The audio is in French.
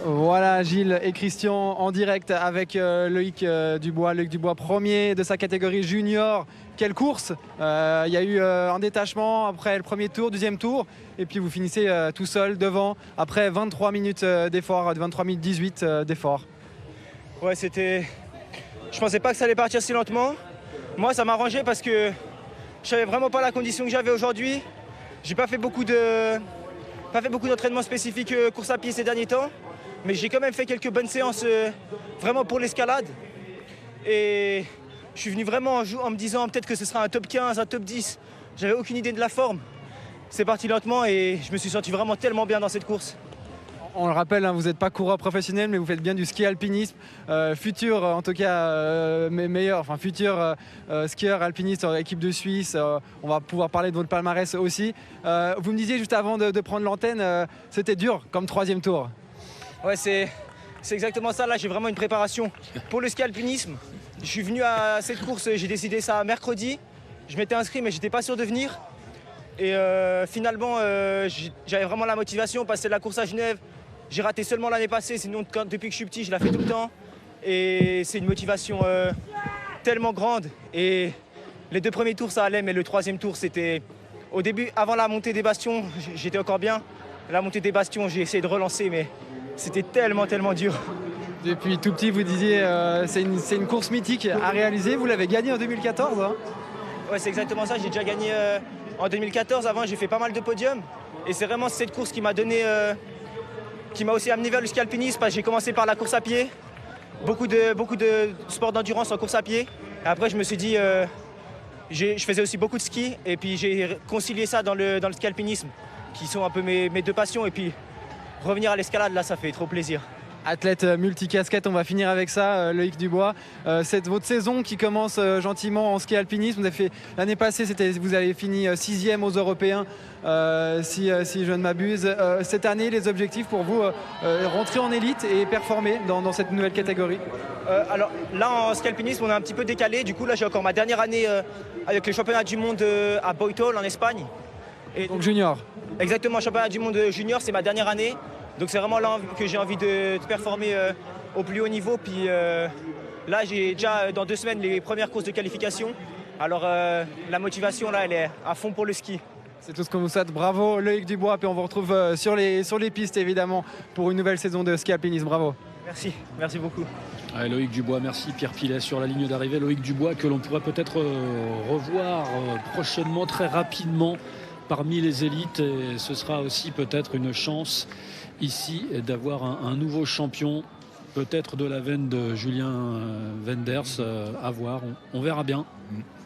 Voilà Gilles et Christian en direct avec Loïc Dubois. Loïc Dubois premier de sa catégorie junior. Quelle course! Il y a eu un détachement après le premier tour, deuxième tour. Et puis vous finissez tout seul devant après 23 minutes d'effort, 23 minutes 18 d'effort. Ouais, c'était... Je pensais pas que ça allait partir si lentement. Moi, ça m'a arrangé parce que je savais vraiment pas la condition que j'avais aujourd'hui. J'ai pas fait beaucoup d'entraînement spécifique course à pied ces derniers temps. Mais j'ai quand même fait quelques bonnes séances vraiment pour l'escalade. Et je suis venu vraiment en me disant peut-être que ce sera un top 15, un top 10. J'avais aucune idée de la forme. C'est parti lentement et je me suis senti vraiment tellement bien dans cette course. On le rappelle, hein, vous n'êtes pas coureur professionnel, mais vous faites bien du ski alpinisme. Futur, en tout cas, futur skieur alpiniste en équipe de Suisse. On va pouvoir parler de votre palmarès aussi. Vous me disiez juste avant de prendre l'antenne, c'était dur comme troisième tour. Ouais, c'est exactement ça. Là, j'ai vraiment une préparation pour le ski alpinisme. Je suis venu à cette course, j'ai décidé ça mercredi. Je m'étais inscrit, mais j'étais pas sûr de venir. Et finalement, j'avais vraiment la motivation, passer la course à Genève. J'ai raté seulement l'année passée, sinon depuis que je suis petit, je la fais tout le temps. Et c'est une motivation tellement grande. Et les deux premiers tours, ça allait, mais le troisième tour, c'était... Au début, avant la montée des bastions, j'étais encore bien. La montée des bastions, j'ai essayé de relancer, mais c'était tellement dur. Depuis tout petit, vous disiez c'est une course mythique à réaliser. Vous l'avez gagnée en 2014. Hein. Ouais, c'est exactement ça. J'ai déjà gagné en 2014. Avant, j'ai fait pas mal de podiums. Et c'est vraiment cette course qui m'a donné... qui m'a aussi amené vers le ski alpinisme parce que j'ai commencé par la course à pied, beaucoup de sports d'endurance en course à pied. Et après, je me suis dit, je faisais aussi beaucoup de ski et puis j'ai concilié ça dans le ski alpinisme, qui sont un peu mes deux passions. Et puis revenir à l'escalade, là, ça fait trop plaisir. Athlète multicasquette, on va finir avec ça, Loïc Dubois. C'est votre saison qui commence gentiment en ski alpinisme. Vous avez fait l'année passée, vous avez fini 6e aux Européens, si je ne m'abuse. Cette année, les objectifs pour vous, rentrer en élite et performer dans cette nouvelle catégorie? Alors là, en ski alpinisme, on est un petit peu décalé. Du coup, là, j'ai encore ma dernière année avec les championnats du monde à Boitol en Espagne. Et donc junior. Exactement, championnat du monde junior, c'est ma dernière année. Donc c'est vraiment là que j'ai envie de performer au plus haut niveau. Puis là, j'ai déjà dans 2 semaines les premières courses de qualification. Alors la motivation, là, elle est à fond pour le ski. C'est tout ce qu'on vous souhaite. Bravo Loïc Dubois. Puis on vous retrouve sur les pistes, évidemment, pour une nouvelle saison de ski alpinisme. Bravo. Merci beaucoup. Ouais, Loïc Dubois, merci. Pierre Pilet sur la ligne d'arrivée. Loïc Dubois que l'on pourrait peut-être revoir prochainement, très rapidement, parmi les élites. Et ce sera aussi peut-être une chance ici d'avoir un nouveau champion, peut-être de la veine de Julien Wenders, à voir, on verra bien.